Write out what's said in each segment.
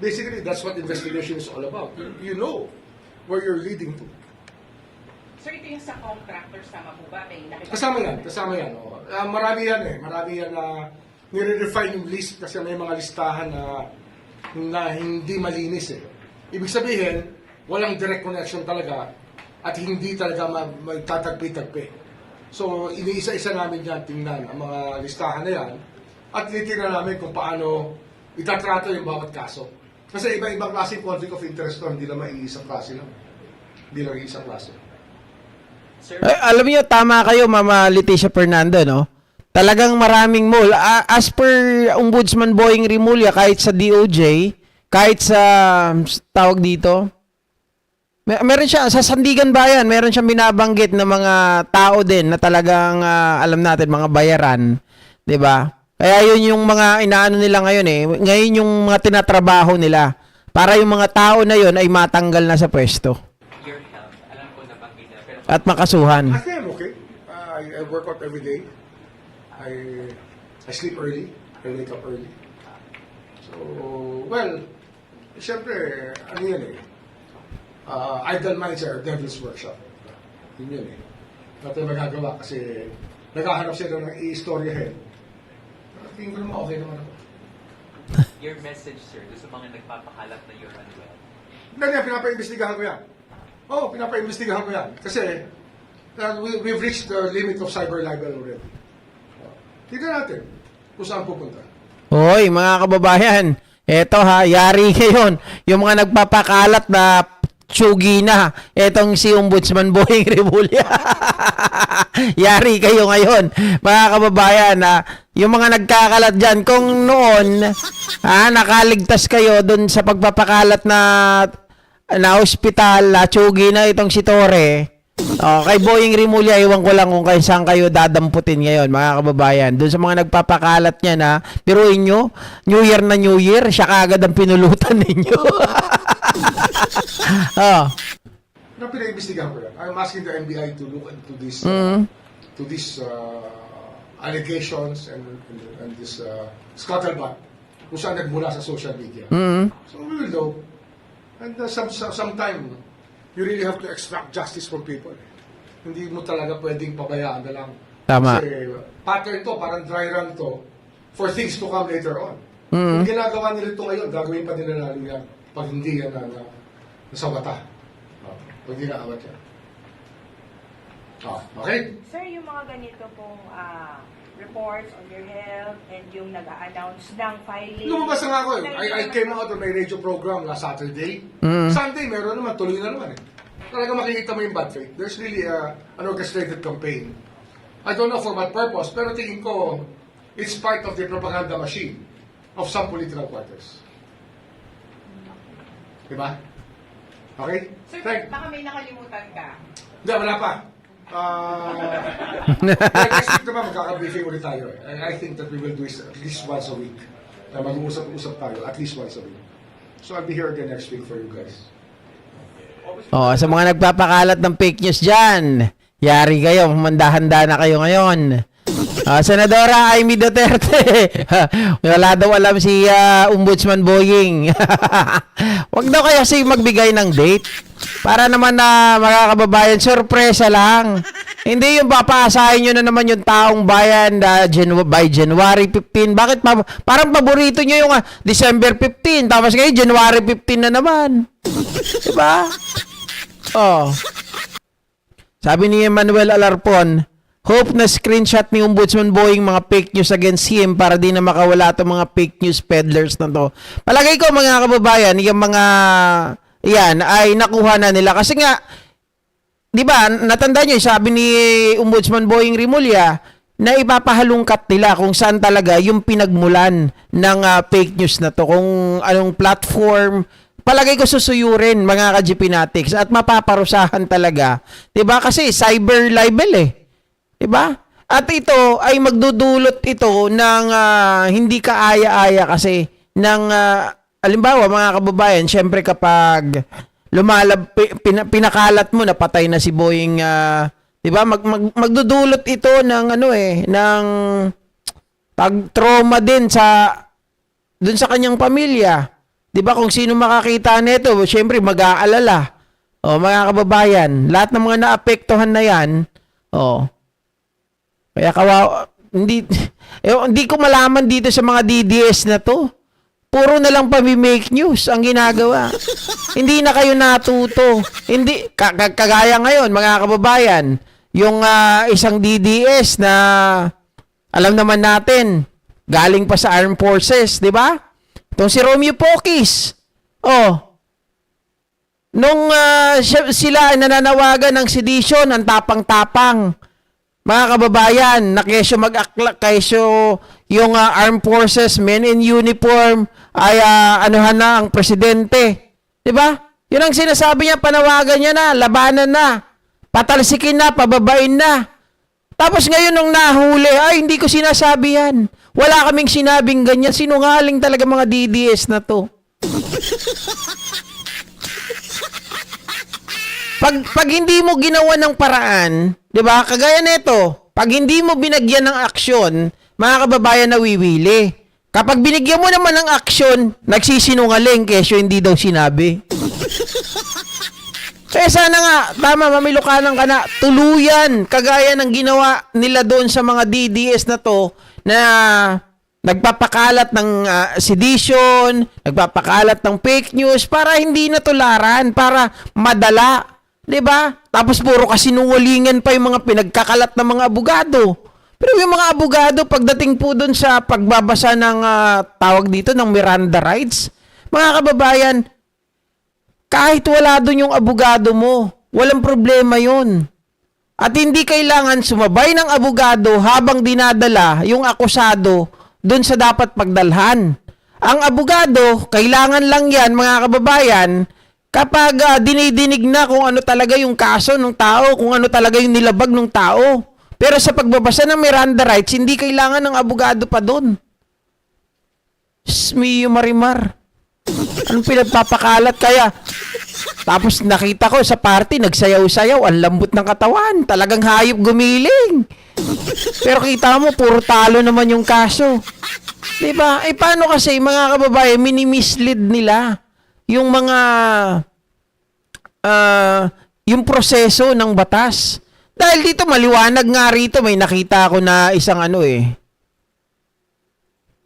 Basically, that's what investigation is all about. You know where you're leading to. Sir, ito yung sa contractors, tama po ba? May nakita- Kasama yan. Oh. Marami yan eh. Marami yan na nire-refine yung list kasi may mga listahan na hindi malinis eh. Ibig sabihin, walang direct connection talaga at hindi talaga magtatagpi-tagpi. So, iniisa-isa namin yan tingnan ang mga listahan na yan at tinitingnan namin kung paano itatrato yung bawat kaso. Kasi iba-ibang klaseng conflict of interest to, hindi lang maiisang klase lang. Hindi lang iisang klase. Sir, alam niyo, tama kayo, Mama Leticia Fernando, no? Talagang maraming mall. As per Ombudsman Boying Rimulya, kahit sa DOJ, kahit sa tawag dito, meron siya, sa Sandigan Bayan, meron siyang binabanggit na mga tao din na talagang, alam natin, mga bayaran. 'Di ba? Kaya yun yung mga inaano nila ngayon eh. Ngayon yung mga tinatrabaho nila para yung mga tao na yun ay matanggal na sa pwesto. Your health, alam ko nabanggit na, pero At makasuhan. I think I'm okay. I work out every day. I sleep early. I wake up early. So, well, siyempre, ano yan eh. Idle minds are devil's workshop. Yun yun eh. Natin magagawa kasi naghahanap sila ng i-storyahin. Tingin ko naman okay naman ako. your message, sir, doon sa mga nagpapakalat na you're unwell. Hindi, pinapaimbestigahan ko yan. Oo, pinapaimbestigahan ko yan. Kasi, we've reached the limit of cyber libel already. Tignan natin kung saan pupunta. Hoy, mga kababayan, eto ha, yari ngayon. Yung mga nagpapakalat na tsugi na, etong si Ombudsman Boying Rimulya. Yari kayo ngayon, mga kababayan. Yung mga nagkakalat dyan, kung noon, nakaligtas kayo dun sa pagpapakalat na ospital, tsugi na itong si Torre. Kay Boying Rimulya, iwan ko lang kung kayo saan kayo dadamputin ngayon, mga kababayan. Doon sa mga nagpapakalat niya na, biruin nyo, New Year na New Year, siya kaagad ang pinulutan ninyo. Na pinaimbestigahan ko yan. I'm asking the NBI to look into this, to these allegations and this scuttlebutt kung saan nagmula sa social media. So we will know. And sometime, you really have to extract justice from people. Hindi mo talaga pwedeng pabayaan na lang. Tama. Kasi pattern to, parang dry run to, for things to come later on. Kung ginagawa nila ito ngayon, gagawin pa nila lalo yan pag hindi yan nasa mata. Pag hindi naawat yan. Okay? Sir, yung mga ganito pong reports on your health and yung nag-a-announce ng filing. Lumabas na nga ako eh. I came out on my radio program last Saturday. Sunday, meron naman. Tuloy na naman eh. Talaga makikita mo yung bad faith. There's really an orchestrated campaign. I don't know for what purpose, pero tingin ko, it's part of the propaganda machine of some political quarters. Diba? Okay? Sir, Thank. baka may nakalimutan ka. Hindi, wala pa. Next week naman, magkaka-briefing ulit tayo. And I think that we will do it at least once a week. Na mag-uusap-usap tayo at least once a week. So I'll be here again next week for you guys. Sa mga nagpapakalat ng fake news dyan, yari kayo, humanda-handa na kayo ngayon. Senadora Amy Duterte, wala daw alam si Ombudsman Boying. Wag daw kaya si magbigay ng date para naman na mga kababayan, sorpresa lang. Hindi yung papaasahin nyo na naman yung taong bayan by January 15. Bakit parang paborito nyo yung December 15, tapos ngayon January 15 na naman. Diba? Sabi ni Emmanuel Alarpon, hope na screenshot ni Ombudsman Boying mga fake news against him para di na makawala itong mga fake news peddlers na to. Palagay ko mga kababayan, yung mga yan ay nakuha na nila. Kasi nga, di ba, natandaan nyo, sabi ni Ombudsman Boying Rimulya, na ipapahalungkat nila kung saan talaga yung pinagmulan ng fake news na to. Kung anong platform, palagay ko susuyurin mga ka-GPnatics at mapaparusahan talaga. Di ba? Kasi cyber libel eh. Diba? At ito ay magdudulot ito ng hindi kaaya-aya kasi ng halimbawa mga kababayan, syempre kapag pinakalat mo na patay na si Boying, 'di ba? Magdudulot ito ng ng pag-trauma din sa dun sa kanyang pamilya. 'Di ba kung sino makakita nito, syempre mag-aalala. Oh, mga kababayan, lahat ng mga naapektuhan na 'yan, oh. Kaya hindi hindi ko malaman dito sa mga DDS na 'to. Puro na lang pami-make news ang ginagawa. Hindi na kayo natuto. Hindi kagaya ngayon, mga kababayan, yung isang DDS na alam naman natin, galing pa sa Armed Forces, 'di ba? Itong si Romeo Poquis. Oh. Nung sila ay nananawagan ng sedition, ang tapang-tapang. Mga kababayan, na kesyo mag-aklak, kesyo yung Armed Forces, men in uniform, ay anuhan na ang presidente. 'Di ba? Yun ang sinasabi niya, panawagan niya na, labanan na, patalsikin na, pababain na. Tapos ngayon nung nahuli, ay hindi ko sinasabi yan. Wala kaming sinabing ganyan. Sinungaling talaga mga DDS na to. Pag hindi mo ginawa ng paraan, 'di ba? Kagaya nito, pag hindi mo binagyan ng aksyon, mga kababayan nawiwili. Kapag binigyan mo naman ng aksyon, nagsisinungaling kesyo hindi daw sinabi. Kaya sana nga, tama, mamilukanan ka na, tuluyan, kagaya ng ginawa nila doon sa mga DDS na to, na nagpapakalat ng sedition, nagpapakalat ng fake news, para hindi natularan, para madala. 'Di ba? Tapos puro kasinungalingan pa yung mga pinagkakalat ng mga abogado. Pero yung mga abogado, pagdating po doon sa pagbabasa ng tawag dito, ng Miranda rights, mga kababayan, kahit wala doon yung abogado mo, walang problema yun. At hindi kailangan sumabay ng abogado habang dinadala yung akusado doon sa dapat pagdalhan. Ang abogado, kailangan lang yan, mga kababayan, kapag dinidinig na kung ano talaga yung kaso ng tao, kung ano talaga yung nilabag ng tao. Pero sa pagbabasa ng Miranda rights, hindi kailangan ng abogado pa doon. Mio Marimar. Anong pinagpapakalat kaya? Tapos nakita ko sa party, nagsayaw-sayaw, ang lambot ng katawan, talagang hayop gumiling. Pero kita mo, puro talo naman yung kaso. Diba? Eh paano kasi mga kababayan, minimislead nila yung mga yung proseso ng batas. Dahil dito maliwanag nga rito, may nakita ako na isang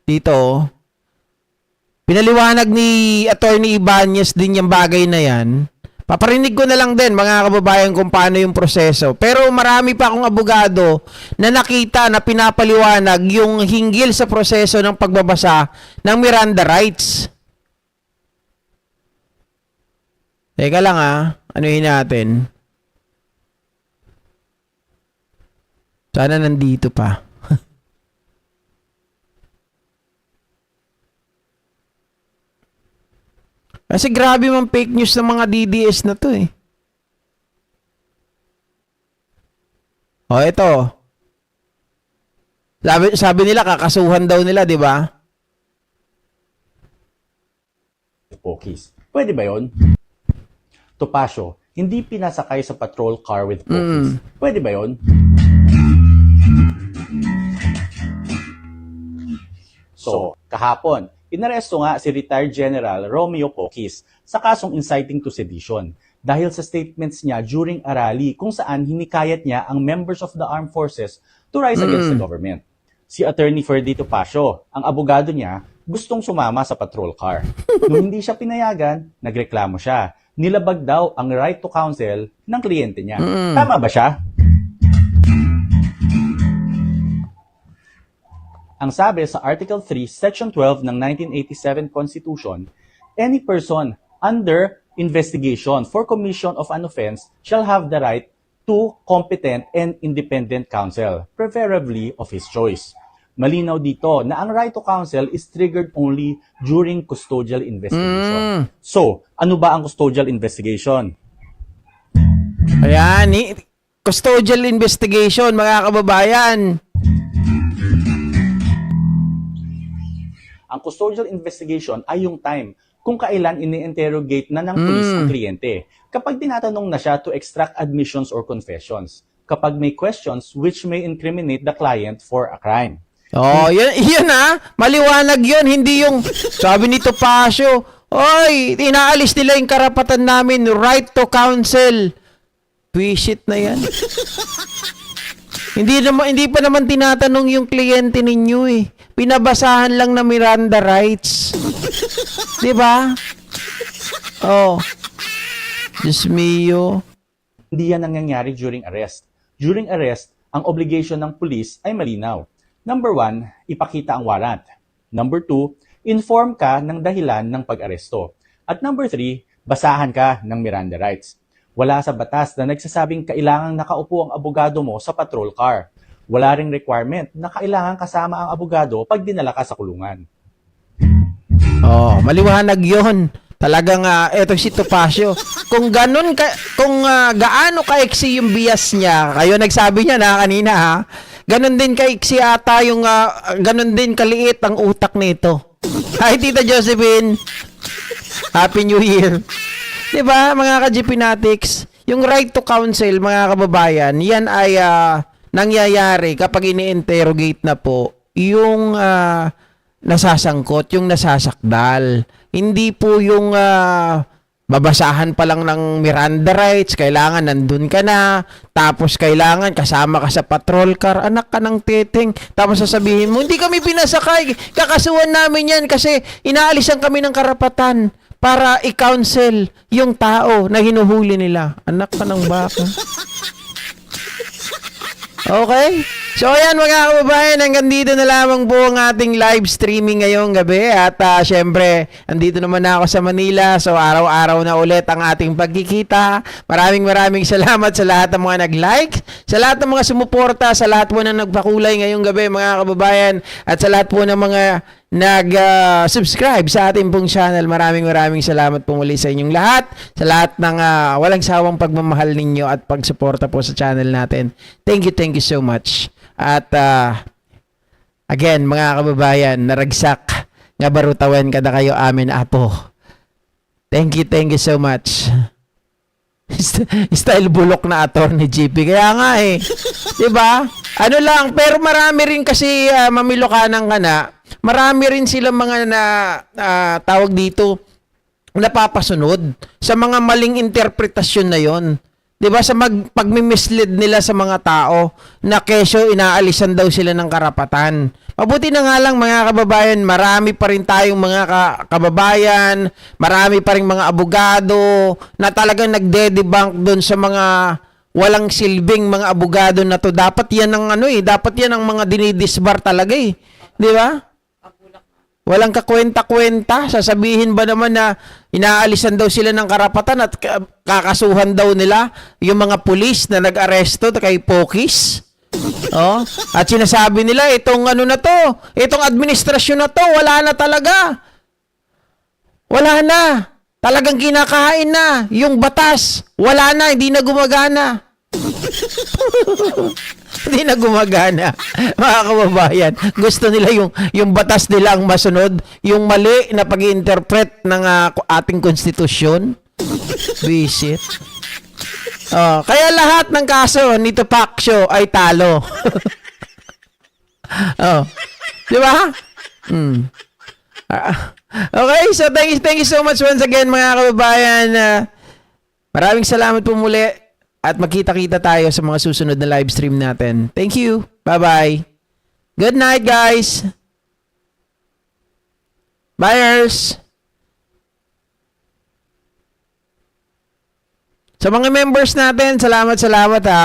dito, pinaliwanag ni Attorney Ibanez din yung bagay na yan. Paparinig ko na lang din, mga kababayan, kung paano yung proseso. Pero marami pa akong abogado na nakita na pinapaliwanag yung hinggil sa proseso ng pagbabasa ng Miranda rights. Teka lang anuhin natin. Sana nandito pa. Kasi grabe mang fake news ng mga DDS na to eh. O, ito. Sabi nila, kakasuhan daw nila, di ba? Poquis. Pwede ba yun? Topacio, hindi pinasakay sa patrol car with Poquis. Pwede ba yun? So, kahapon, inaresto nga si retired General Romeo Poquis sa kasong inciting to sedition dahil sa statements niya during a rally kung saan hinikayat niya ang members of the armed forces to rise against the government. Si Attorney Ferdy Topacio, ang abogado niya, gustong sumama sa patrol car. Nung hindi siya pinayagan, nagreklamo siya. Nilabag daw ang right to counsel ng kliyente niya. Tama ba siya? Ang sabi sa Article 3, Section 12 ng 1987 Constitution, any person under investigation for commission of an offense shall have the right to competent and independent counsel, preferably of his choice. Malinaw dito na ang right to counsel is triggered only during custodial investigation. So, ano ba ang custodial investigation? Ayan, custodial investigation, mga kababayan. Ang custodial investigation ay yung time kung kailan ini-interrogate na ng police ang kliyente. Kapag tinatanong na siya to extract admissions or confessions. Kapag may questions which may incriminate the client for a crime. Oh, yan maliwanag yun. Hindi yung, sabi ni Topacio, Oy, inaalis nila yung karapatan namin, right to counsel. Visit na yan. Hindi pa naman tinatanong yung kliyente ninyo eh. Pinabasahan lang na Miranda rights. 'Di ba? Oh. Diyos mio. Hindi yan nangyayari during arrest. During arrest, ang obligation ng pulis ay malinaw. Number 1, ipakita ang warrant. Number 2, inform ka ng dahilan ng pag-aresto. At number 3, basahan ka ng Miranda rights. Wala sa batas na nagsasabing kailangang nakaupo ang abogado mo sa patrol car. Wala ring requirement na kailangan kasama ang abogado pag dinala ka sa kulungan. Oh, maliwanag 'yon. Talagang eto si Topacio. Kung gaano kaiksi yung bias niya, kayo nagsabi niya na kanina ha. Ganon din kaiksi ata yung ganon din kaliit ang utak nito. Hi Tita Josephine. Happy New Year. 'Di ba, mga ka-GP Natics, yung right to counsel, mga kababayan, yan ay nangyayari kapag ini-interrogate na po yung nasasangkot, yung nasasakdal. Hindi po yung babasahan pa lang ng Miranda rights, kailangan nandun ka na, tapos kailangan kasama ka sa patrol car, anak ka ng teteng, tapos sasabihin mo, hindi kami pinasakay, kakasuhan namin yan kasi inaalisan kami ng karapatan para i-counsel yung tao na hinuhuli nila. Anak ka ng baka. Okay? So ayan mga kababayan, hanggang dito na lamang po ang ating live streaming ngayong gabi. At syempre, andito naman na ako sa Manila. So araw-araw na ulit ang ating pagkikita. Maraming salamat sa lahat ng mga nag-like, sa lahat ng mga sumuporta, sa lahat po na nagpakulay ngayong gabi mga kababayan, at sa lahat po ng mga nag-subscribe sa ating pong channel. Maraming salamat po muli sa inyong lahat, sa lahat ng walang sawang pagmamahal ninyo at pagsuporta po sa channel natin. Thank you so much. At again, mga kababayan, naragsak nga barutawan kada kayo amin apo. Thank you so much. Style bulok na attorney GP. Kaya nga eh. 'Di ba? Ano lang, pero marami rin kasi mamilokanan ka na. Marami rin silang mga tawag dito, napapasunod sa mga maling interpretasyon na 'yon. 'Di ba, sa pagmi-mislead nila sa mga tao na kesyo inaalisan daw sila ng karapatan. Mabuti na nga lang mga kababayan, marami pa rin tayong mga kababayan, marami pa rin mga abogado na talagang nagde-debunk doon sa mga walang silbing mga abogado na to. Dapat yan ang dapat yan ang mga dinidisbar talaga eh. 'Di ba? Walang kakwenta-kwenta. Sasabihin ba naman na inaalisan daw sila ng karapatan at kakasuhan daw nila yung mga pulis na nag-aresto kay Pokis? Oh, at sinasabi nila itong itong administrasyon na to, wala na talaga. Wala na. Talagang kinakain na yung batas. Wala na, hindi na gumagana. Hindi na gumagana. Mga kababayan, gusto nila yung batas nila ang masunod, yung mali na pag-interpret ng ating konstitusyon. Visit. Oh, kaya lahat ng kaso nito Pacquiao ay talo. Oh. 'Di ba? Okay, so thank you so much once again mga kababayan. Maraming salamat po muli at magkita-kita tayo sa mga susunod na live stream natin. Thank you. Bye-bye. Good night, guys. Buyers. Sa mga members natin, salamat ha.